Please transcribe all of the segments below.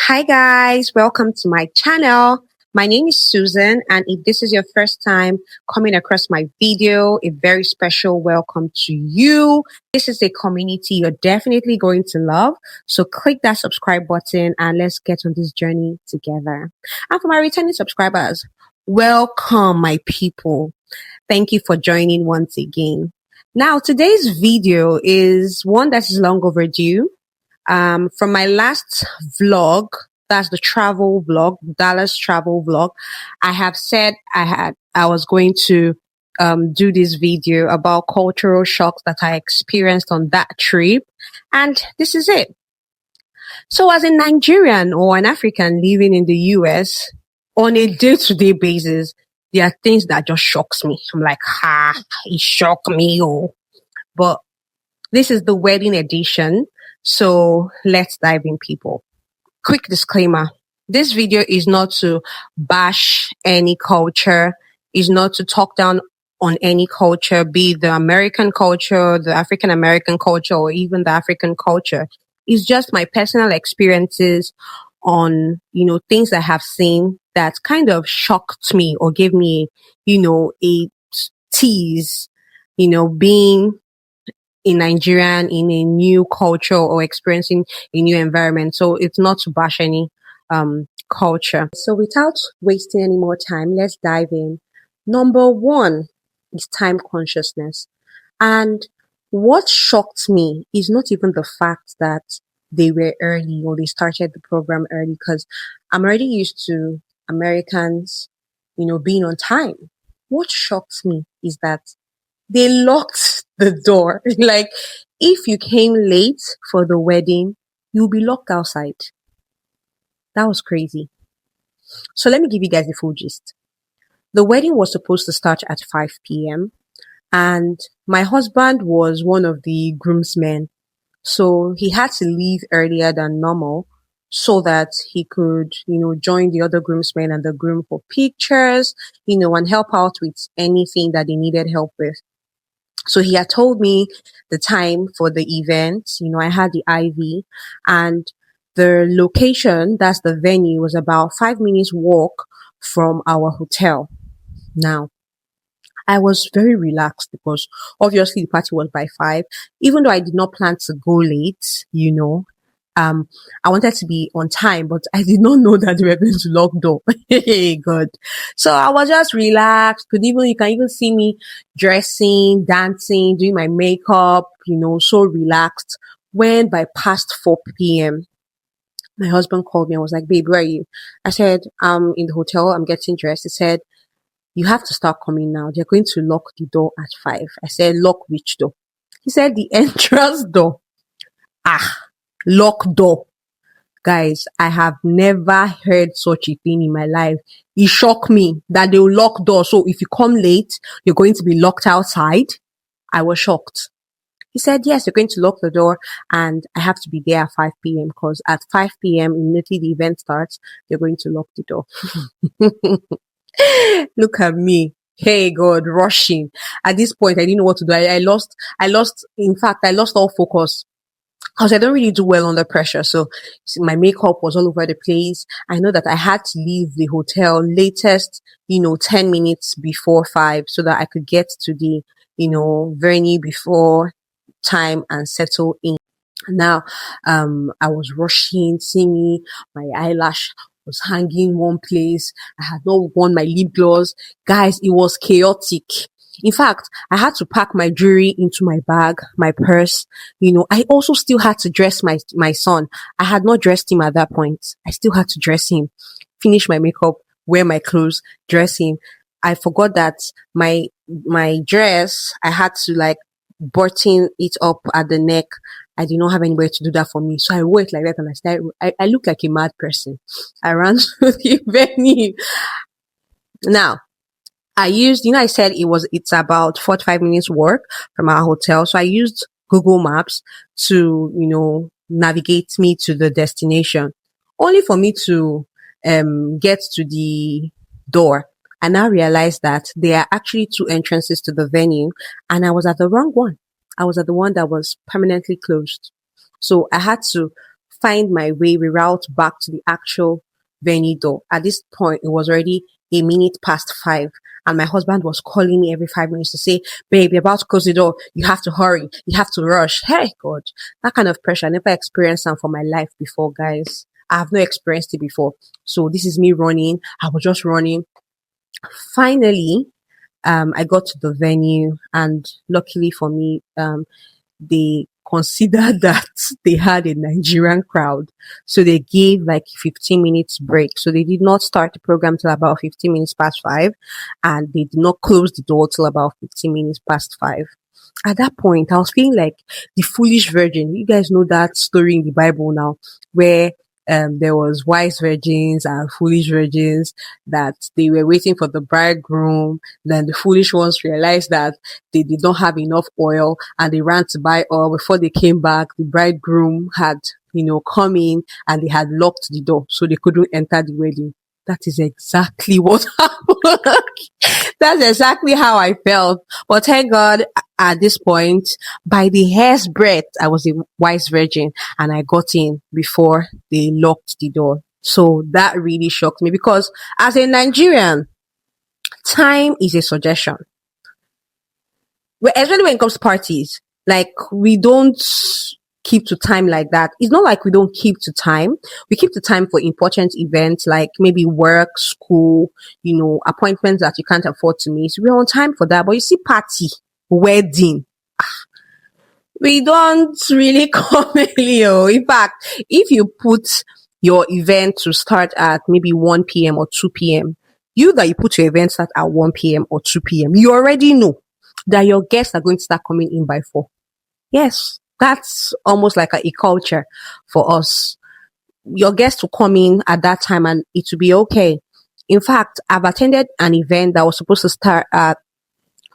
Hi guys, welcome to my channel. My name is Susan, and if this is your first time coming across my video, a very special welcome to you. This is a community you're definitely going to love. So click that subscribe button and let's get on this journey together. And for my returning subscribers, welcome my people. Thank you for joining once again. Now, today's video is one that is long overdue. From my last vlog, that's the travel vlog, Dallas travel vlog, I have said I was going to do this video about cultural shocks that I experienced on that trip, and this is it. So, as a Nigerian or an African living in the US, on a day-to-day basis, there are things that just shocks me. I'm like, it shocked me, oh. But this is the wedding edition. So let's dive in, people. Quick disclaimer. This video is not to bash any culture, is not to talk down on any culture, be it the American culture, the African American culture, or even the African culture. It's just my personal experiences on, things I have seen that kind of shocked me or gave me, a tease, being in Nigerian, in a new culture or experiencing a new environment. So it's not to bash any culture. So without wasting any more time, let's dive in. Number one is time consciousness. And what shocked me is not even the fact that they were early or they started the program early, because I'm already used to Americans, being on time. What shocked me is that they locked the door. Like, if you came late for the wedding, you'll be locked outside. That was crazy. So let me give you guys the full gist. The wedding was supposed to start at 5 p.m. and my husband was one of the groomsmen. So he had to leave earlier than normal so that he could, join the other groomsmen and the groom for pictures, and help out with anything that they needed help with. So he had told me the time for the event. I had the IV, and the location, that's the venue, was about 5 minutes walk from our hotel. Now, I was very relaxed because obviously the party was by 5. Even though I did not plan to go late, I wanted to be on time, but I did not know that they were going to lock door. Hey, God. So I was just relaxed. You can even see me dressing, dancing, doing my makeup, so relaxed. When by past 4 p.m., my husband called me. I was like, babe, where are you? I said, I'm in the hotel. I'm getting dressed. He said, you have to start coming now. They're going to lock the door at 5. I said, lock which door? He said, the entrance door. Lock door. Guys, I have never heard such a thing in my life. It shocked me that they will lock door. So if you come late, you're going to be locked outside. I was shocked. He said, yes, you're going to lock the door and I have to be there at 5 p.m. because at 5 p.m. immediately the event starts, they're going to lock the door. Look at me. Hey God, rushing. At this point, I didn't know what to do. I lost all focus. Because I don't really do well under pressure. So my makeup was all over the place. I know that I had to leave the hotel latest, 10 minutes before 5 so that I could get to the, venue before time and settle in. Now, I was rushing, singing, my eyelash was hanging one place. I had not worn my lip gloss. Guys, it was chaotic. In fact, I had to pack my jewelry into my bag, my purse. I also still had to dress my son. I had not dressed him at that point. I still had to dress him, finish my makeup, wear my clothes, dress him. I forgot that my dress, I had to button it up at the neck. I did not have anybody to do that for me. So I wore it like that and I looked like a mad person. I ran to the venue. Now, I used, I said it's about 45 minutes walk from our hotel. So I used Google Maps to, navigate me to the destination, only for me to, get to the door. I now realized that there are actually 2 entrances to the venue and I was at the wrong one. I was at the one that was permanently closed. So I had to find my way, reroute back to the actual venue door. At this point, it was already a minute past 5. And my husband was calling me every 5 minutes to say, babe, you're about to close the door. You have to hurry. You have to rush. Hey, God, that kind of pressure. I never experienced that for my life before, guys. I have not experienced it before. So this is me running. I was just running. Finally, I got to the venue, and luckily for me, they considered that they had a Nigerian crowd. So they gave like 15 minutes break. So they did not start the program till about 15 minutes past 5, and they did not close the door till about 15 minutes past 5. At that point, I was feeling like the foolish virgin. You guys know that story in the Bible now, where there was wise virgins and foolish virgins, that they were waiting for the bridegroom. Then the foolish ones realized that they did not have enough oil, and they ran to buy oil. Before they came back, the bridegroom had, come in, and they had locked the door, so they couldn't enter the wedding. That is exactly what happened. That's exactly how I felt. But thank God, at this point, by the hair's breadth, I was a wise virgin, and I got in before they locked the door. So that really shocked me, because as a Nigerian, time is a suggestion. Especially when it comes to parties, like, we don't keep to time like that. It's not like we don't keep to time. We keep to time for important events like maybe work, school, appointments that you can't afford to miss. We're on time for that. But you see, party, wedding, we don't really come early. In fact, if you put your event to start at maybe 1 p.m. or 2 p.m., you put your event start at 1 p.m. or 2 p.m., you already know that your guests are going to start coming in by 4. Yes, that's almost like a culture for us. Your guests will come in at that time, and it will be okay. In fact, I've attended an event that was supposed to start at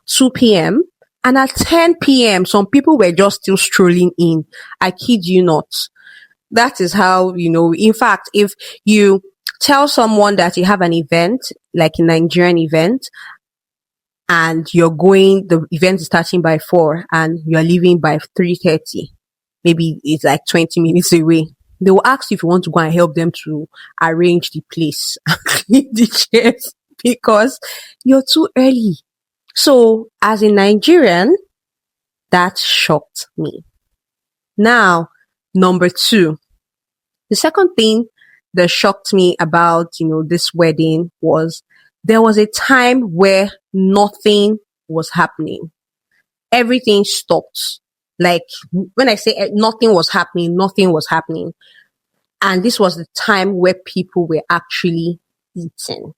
2 p.m. and at 10 p.m., some people were just still strolling in. I kid you not. That is how, in fact, if you tell someone that you have an event, like a Nigerian event, and the event is starting by 4 and you're leaving by 3:30, maybe it's like 20 minutes away, they will ask you if you want to go and help them to arrange the place and clean the chairs, because you're too early. So as a Nigerian, that shocked me. Now, number 2, the second thing that shocked me about, this wedding was there was a time where nothing was happening. Everything stopped. Like, when I say nothing was happening, nothing was happening. And this was the time where people were actually eating.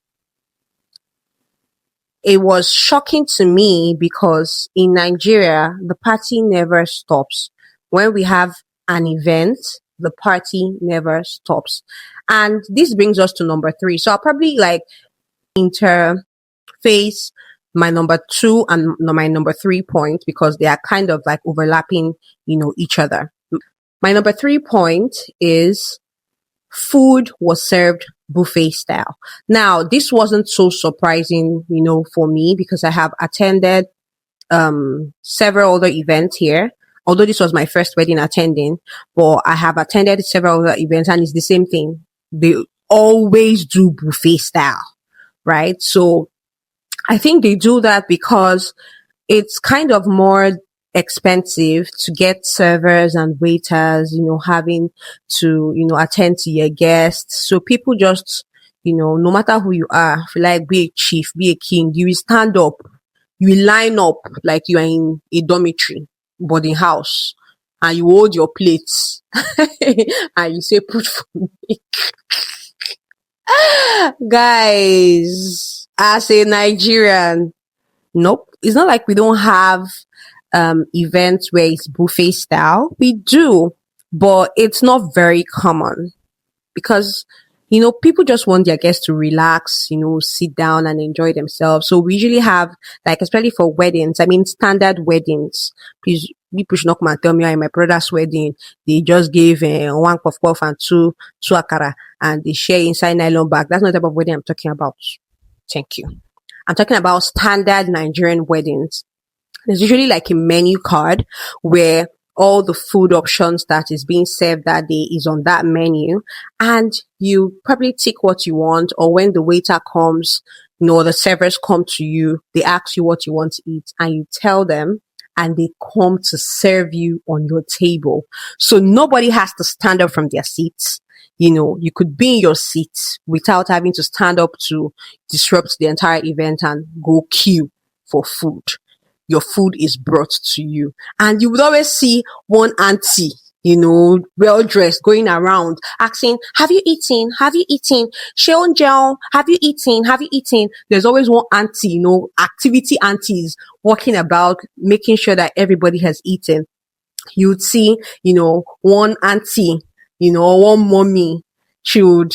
It was shocking to me because in Nigeria, the party never stops. When we have an event, the party never stops. And this brings us to number 3. So I'll probably interface my number 2 and my number 3 point, because they are kind of like overlapping, each other. My number 3 point is food was served buffet style. Now, this wasn't so surprising, for me, because I have attended several other events here. Although this was my first wedding attending, but I have attended several other events, and it's the same thing. They always do buffet style, right? So I think they do that because it's kind of more expensive to get servers and waiters, having to, attend to your guests. So people just, no matter who you are, if you like, be a chief, be a king, you will stand up, you will line up like you are in a dormitory, boarding house, and you hold your plates and you say, put for me. Guys, as a Nigerian, nope. It's not like we don't have events where it's buffet style. We do, but it's not very common because, people just want their guests to relax, sit down and enjoy themselves. So we usually have, like, especially for weddings, standard weddings. Please, people should not come and tell me in my brother's wedding, they just gave 1 puff puff and two akara, and they share inside nylon bag. That's not the type of wedding I'm talking about. Thank you. I'm talking about standard Nigerian weddings. There's usually like a menu card where all the food options that is being served that day is on that menu, and you probably tick what you want, or when the waiter comes, the servers come to you, they ask you what you want to eat, and you tell them, and they come to serve you on your table. So nobody has to stand up from their seats. You could be in your seat without having to stand up to disrupt the entire event and go queue for food. Your food is brought to you. And you would always see one auntie, well dressed, going around asking, have you eaten? Have you eaten? Sheon Gel, have you eaten? Have you eaten? There's always one auntie, activity aunties walking about, making sure that everybody has eaten. You'd see, one auntie, one mommy, she would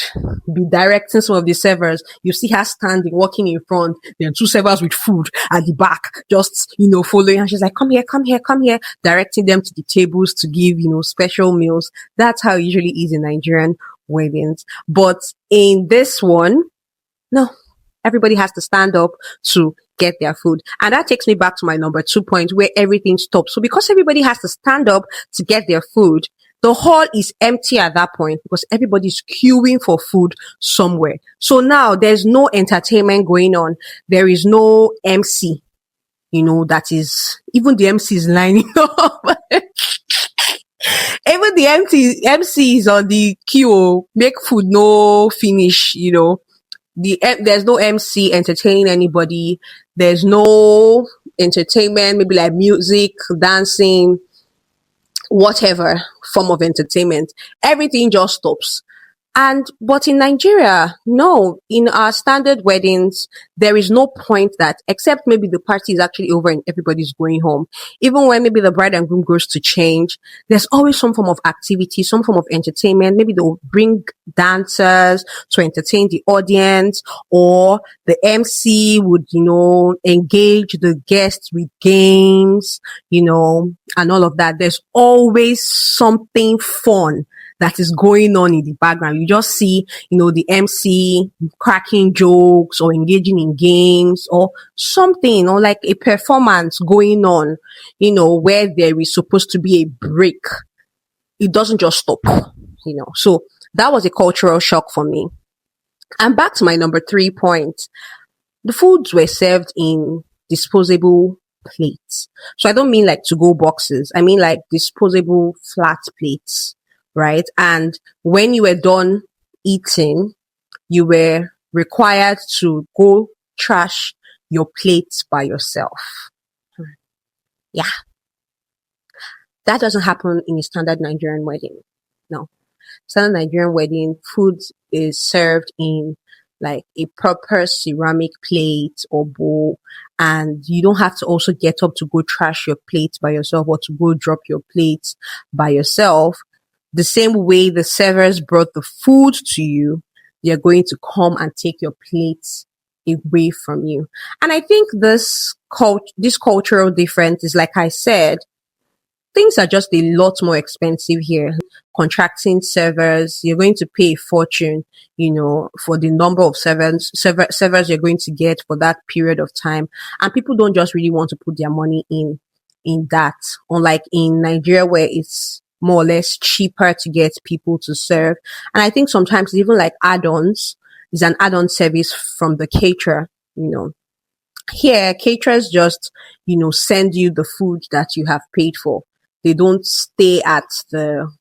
be directing some of the servers. You see her standing, walking in front, then two servers with food at the back, just, following. And she's like, come here, come here, come here, directing them to the tables to give, special meals. That's how it usually is in Nigerian weddings. But in this one, no, everybody has to stand up to get their food. And that takes me back to my number 2 point, where everything stops. So because everybody has to stand up to get their food, the hall is empty at that point because everybody's queuing for food somewhere. So now there's no entertainment going on. There is no MC, that is, even the MC is lining up. Even the MC is on the queue, make food no finish, there's no MC entertaining anybody. There's no entertainment, maybe like music, dancing, whatever form of entertainment. Everything just stops. But in Nigeria, no, in our standard weddings, there is no point that, except maybe the party is actually over and everybody's going home. Even when maybe the bride and groom goes to change, there's always some form of activity, some form of entertainment. Maybe they'll bring dancers to entertain the audience, or the MC would, engage the guests with games, and all of that. There's always something fun that is going on in the background. You just see, the MC cracking jokes or engaging in games or something, or like a performance going on, where there is supposed to be a break. It doesn't just stop, So that was a cultural shock for me. And back to my number 3 point. The foods were served in disposable plates. So I don't mean like to-go boxes. I mean like disposable flat plates. Right? And when you were done eating, you were required to go trash your plates by yourself. Yeah. That doesn't happen in a standard Nigerian wedding. No. Standard Nigerian wedding, food is served in like a proper ceramic plate or bowl, and you don't have to also get up to go trash your plates by yourself or to go drop your plates by yourself. The same way the servers brought the food to you, they're going to come and take your plates away from you. And I think this cultural difference is, like I said, things are just a lot more expensive here. Contracting servers, you're going to pay a fortune, for the number of servers you're going to get for that period of time. And people don't just really want to put their money in that. Unlike in Nigeria, where it's more or less cheaper to get people to serve. And I think sometimes even like add-ons is an add-on service from the caterer, Here, caterers just, send you the food that you have paid for. They don't stay at the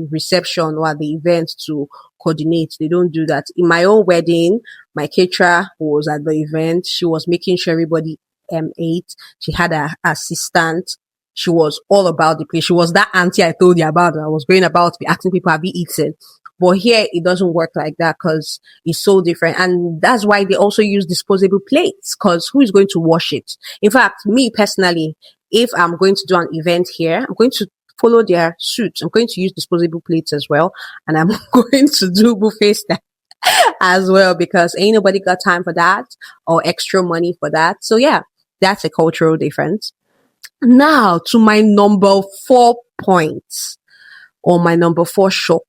reception or at the event to coordinate. They don't do that. In my own wedding, my caterer was at the event. She was making sure everybody ate. She had an assistant. She was all about the place. She was that auntie I told you about. I was going about to be asking people, have you eaten? But here, it doesn't work like that because it's so different. And that's why they also use disposable plates, because who is going to wash it? In fact, me personally, if I'm going to do an event here, I'm going to follow their suit. I'm going to use disposable plates as well. And I'm going to do buffet style as well, because ain't nobody got time for that or extra money for that. So yeah, that's a cultural difference. Now to my number 4 points, or my number 4 shock.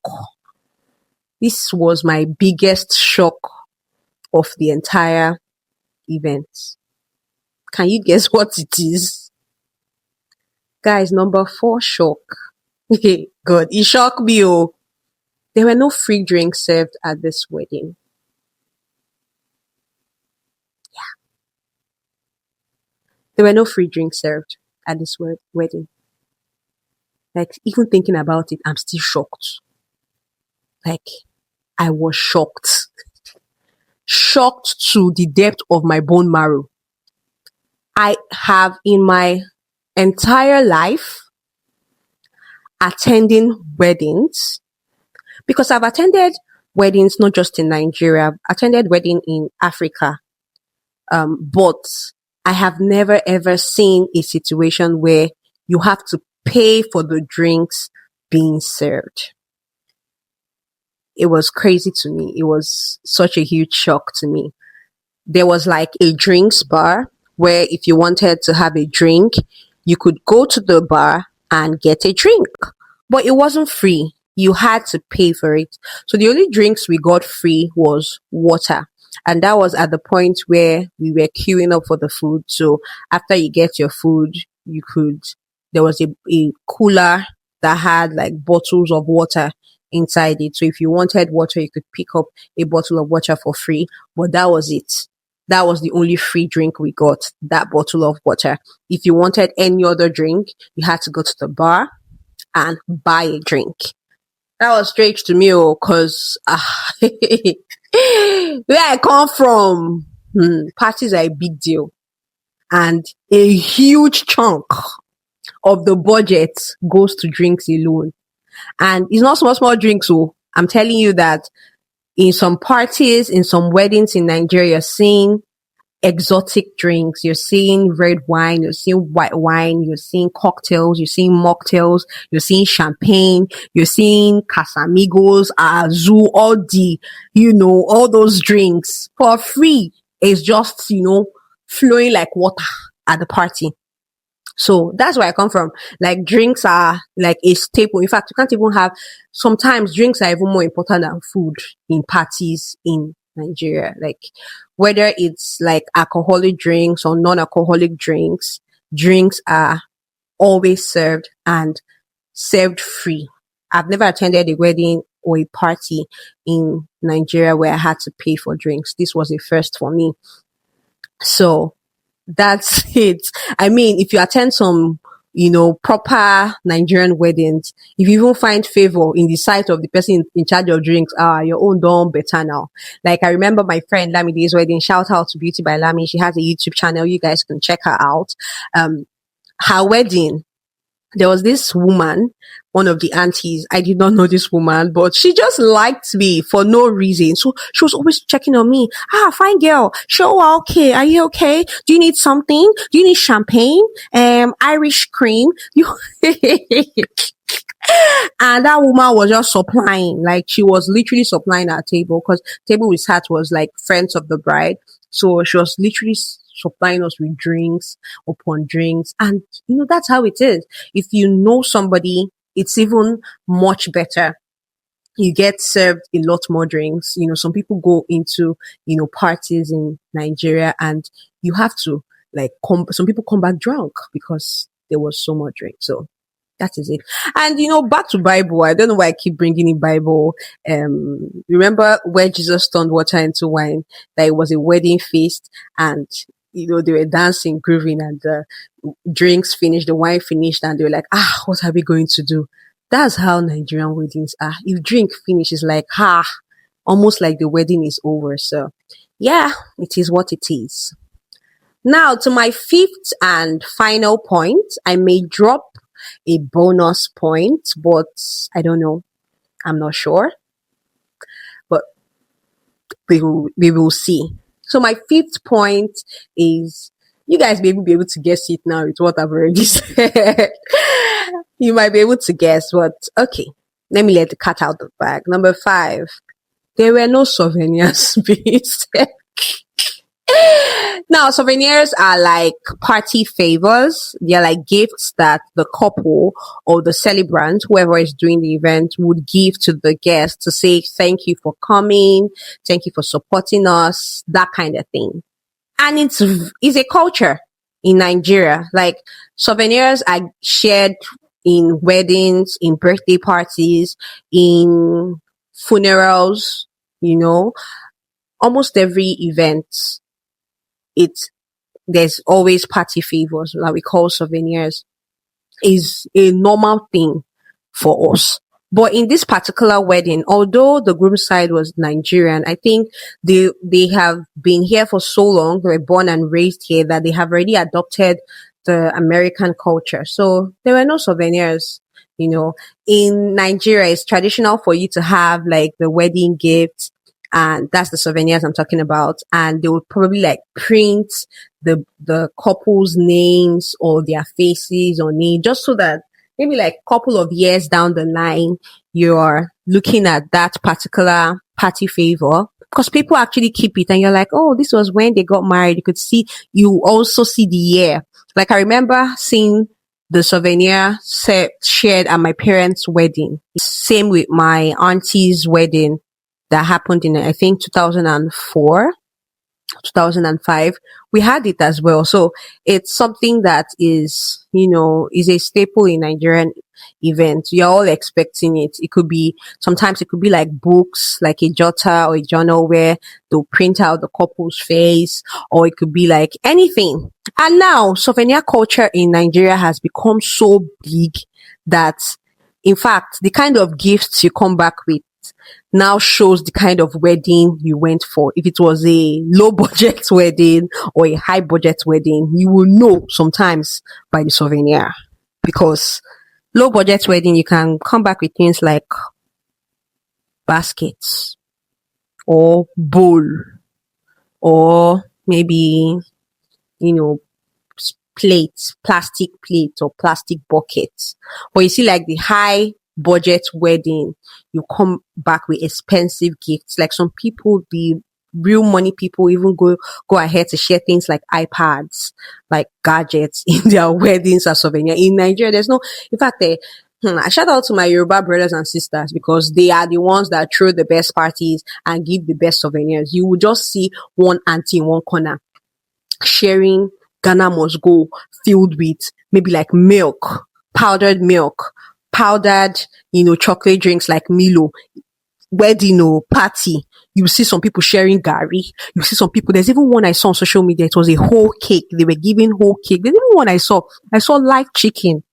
This was my biggest shock of the entire event. Can you guess what it is? Guys, number 4 shock. God, it shocked me. Oh, there were no free drinks served at this wedding. There were no free drinks served at this wedding. Like, even thinking about it, I'm still shocked. Like, I was shocked. Shocked to the depth of my bone marrow. I have in my entire life attending weddings, because I've attended weddings not just in Nigeria, I've attended wedding in Africa. But I have never ever seen a situation where you have to pay for the drinks being served. It was crazy to me. It was such a huge shock to me. There was like a drinks bar where if you wanted to have a drink, you could go to the bar and get a drink. But it wasn't free. You had to pay for it. So the only drinks we got free was water. And that was at the point where we were queuing up for the food. So after you get your food, there was a cooler that had like bottles of water inside it. So if you wanted water, you could pick up a bottle of water for free. But that was it. That was the only free drink we got, that bottle of water. If you wanted any other drink, you had to go to the bar and buy a drink. That was strange to me, because where I come from, parties are a big deal. And a huge chunk of the budget goes to drinks alone. And it's not small drinks. So I'm telling you that in some parties, in some weddings in Nigeria, you're seeing exotic drinks, you're seeing red wine, you're seeing white wine, you're seeing cocktails, you're seeing mocktails, you're seeing champagne, you're seeing Casamigos, Azu, all those drinks for free. It's just, flowing like water at the party. So that's where I come from. Like, drinks are like a staple. In fact, you can't even sometimes drinks are even more important than food in parties in Nigeria. Like, whether it's like alcoholic drinks or non-alcoholic drinks, drinks are always served and served free. I've never attended a wedding or a party in Nigeria where I had to pay for drinks. This was a first for me. So that's it. I mean, if you attend some, proper Nigerian weddings, if you even find favor in the sight of the person in charge of drinks, your own done better now. Like, I remember my friend Lamide's wedding. Shout out to Beauty by Lami. She has a YouTube channel. You guys can check her out. Her wedding, there was this woman, one of the aunties. I did not know this woman, but she just liked me for no reason. So she was always checking on me. Fine girl. Sure, okay. Are you okay? Do you need something? Do you need champagne? Irish cream? And that woman was just supplying. Like, she was literally supplying our table, because table we sat was like friends of the bride. So she was literally supplying us with drinks upon drinks. And, that's how it is. If you know somebody, it's even much better. You get served a lot more drinks. Some people go into, parties in Nigeria, and you have to, like, some people come back drunk because there was so much drink. So that is it. And, back to Bible. I don't know why I keep bringing in Bible. Remember where Jesus turned water into wine, that it was a wedding feast, and, they were dancing, grooving, and the drinks finished, the wine finished, and they were like, what are we going to do? That's how Nigerian weddings are. If drink finishes, like, almost like the wedding is over. So yeah, it is what it is. Now, to my 5th and final point, I may drop a bonus point, but I don't know. I'm not sure. But we will see. So my 5th point is, you guys may be able to guess it now with what I've already said. You might be able to guess, but okay. Let me let the cat out the bag. Number 5, there were no souvenirs being sent. Now, souvenirs are like party favors. They're like gifts that the couple or the celebrant, whoever is doing the event, would give to the guest to say, thank you for coming, thank you for supporting us, that kind of thing. And it's a culture. in Nigeria. Like souvenirs are shared in weddings, in birthday parties, in funerals, you know, almost every event. It's there's always party favors that we call souvenirs is a normal thing for us. But in this particular wedding, although the groom side was Nigerian, I think they have been here for so long, they were born and raised here that they have already adopted the American culture. So there were no souvenirs. You know, in Nigeria, it's traditional for you to have like the wedding gift, and that's the souvenirs I'm talking about. And they would probably like print the couple's names or their faces on it, just so that maybe like couple of years down the line, you're looking at that particular party favor because people actually keep it and you're like, oh, this was when they got married. You could see, you also see the year. Like I remember seeing the souvenir set shared at my parents' wedding. Same with my auntie's wedding that happened in, I think, 2004. 2005, we had it as well. So it's something that is, is a staple in Nigerian events. You're all expecting it. It could be, sometimes it could be like books, like a jotter or a journal where they'll print out the couple's face, or it could be like anything. And now souvenir culture in Nigeria has become so big that, in fact, the kind of gifts you come back with now shows the kind of wedding you went for. If it was a low budget wedding or a high budget wedding, you will know sometimes by the souvenir. Because low budget wedding, you can come back with things like baskets or bowl or maybe, plates, plastic plates or plastic buckets. But you see like the high budget wedding, you come back with expensive gifts. Like some people, the real money people even go ahead to share things like iPads, like gadgets in their weddings as souvenir. In Nigeria, there's no, in fact, I shout out to my Yoruba brothers and sisters because they are the ones that throw the best parties and give the best souvenirs. You will just see one auntie in one corner sharing Ghana must go filled with maybe like milk, powdered, chocolate drinks like Milo, wedding or party. You see some people sharing gari. You see some people, there's even one I saw on social media. It was a whole cake. They were giving whole cake. There's even one I saw live chicken.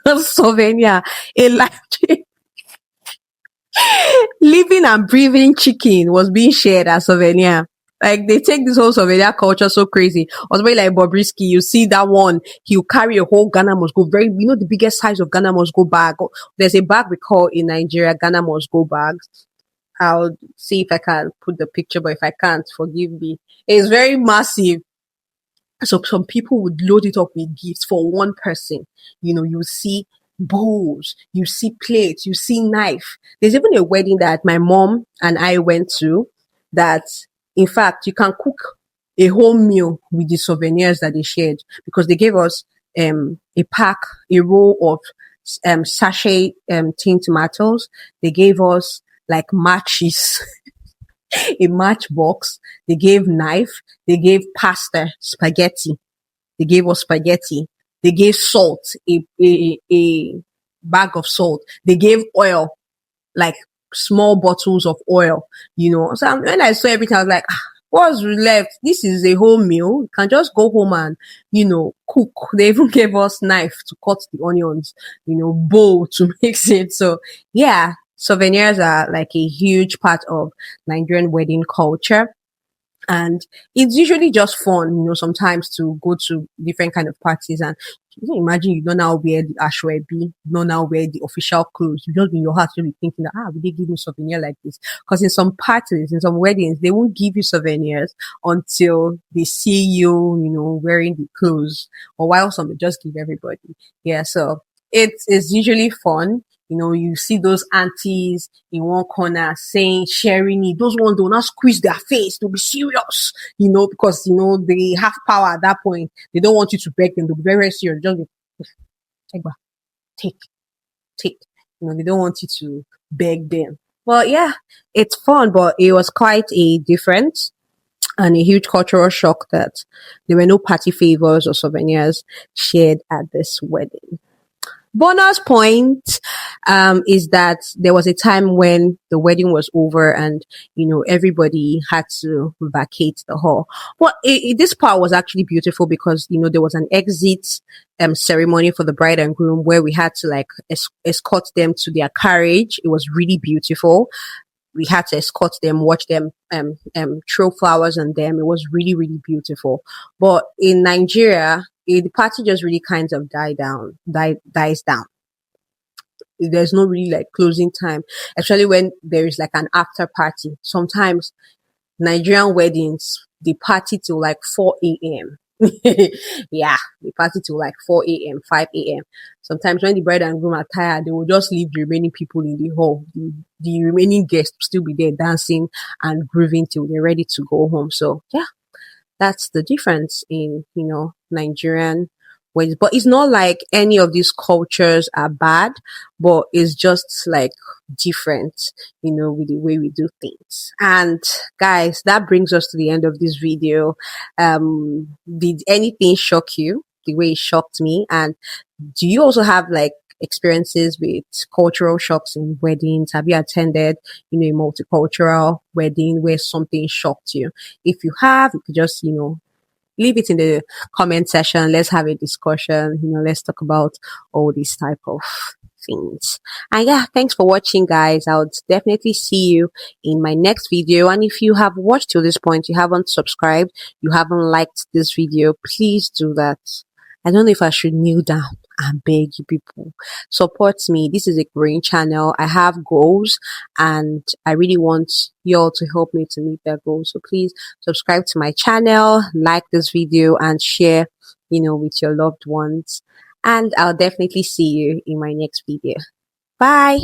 Souvenir, a live chicken. Living and breathing chicken was being shared as souvenir. Like they take this whole souvenir culture so crazy. Or very like Bobrisky, you see that one, he'll carry a whole Ghana must go the biggest size of Ghana must go bag. There's a bag we call in Nigeria Ghana must go bags. I'll see if I can put the picture, but if I can't, forgive me. It's very massive. So some people would load it up with gifts for one person. You see bowls, you see plates, you see knife. There's even a wedding that my mom and I went to that, in fact, you can cook a whole meal with the souvenirs that they shared because they gave us a roll of sachet tin tomatoes. They gave us like matches, a matchbox. They gave knife. They gave pasta, spaghetti. They gave us spaghetti. They gave salt, a bag of salt. They gave oil, like small bottles of oil, So when I saw everything, I was like, what's left? This is a whole meal. You can just go home and, cook. They even gave us knife to cut the onions, bowl to mix it. So yeah, souvenirs are like a huge part of Nigerian wedding culture. And it's usually just fun, sometimes to go to different kind of parties and you can imagine you don't now wear the ashwebi, you don't now wear the official clothes. You just in your heart you'll be thinking that, will they give me souvenir like this? Because in some parties, in some weddings, they won't give you souvenirs until they see you, wearing the clothes. Or while some they just give everybody. Yeah, so it's usually fun. You see those aunties in one corner sharing it. Those ones, they'll not squeeze their face. They'll be serious, because, they have power at that point. They don't want you to beg them. They'll be very, very serious. Just be, take. They don't want you to beg them. Well, yeah, it's fun, but it was quite a different and a huge cultural shock that there were no party favors or souvenirs shared at this wedding. Bonus point is that there was a time when the wedding was over and everybody had to vacate the hall. Well, this part was actually beautiful because there was an exit ceremony for the bride and groom where we had to like escort them to their carriage. It was really beautiful. We had to escort them, watch them throw flowers on them. It was really, really beautiful. But in Nigeria, the party just really kind of dies down. There's no really like closing time, especially when there is like an after party. Sometimes Nigerian weddings, they party till like 4 a.m. Yeah, they party till like 4 a.m., 5 a.m. Sometimes when the bride and groom are tired, they will just leave the remaining people in the hall. The remaining guests will still be there dancing and grooving till they're ready to go home. So yeah, that's the difference in, Nigerian ways. But it's not like any of these cultures are bad, but it's just like different, with the way we do things. And guys, that brings us to the end of this video. Did anything shock you the way it shocked me? And do you also have like experiences with cultural shocks in weddings? Have you attended, a multicultural wedding where something shocked you? If you have, you could just, leave it in the comment section. Let's have a discussion. Let's talk about all these type of things. And yeah, thanks for watching, guys. I would definitely see you in my next video. And if you have watched to this point, you haven't subscribed, you haven't liked this video, please do that. I don't know if I should kneel down and beg you people. Support me. This is a growing channel. I have goals and I really want y'all to help me to meet that goal. So please subscribe to my channel, like this video and share, with your loved ones. And I'll definitely see you in my next video. Bye.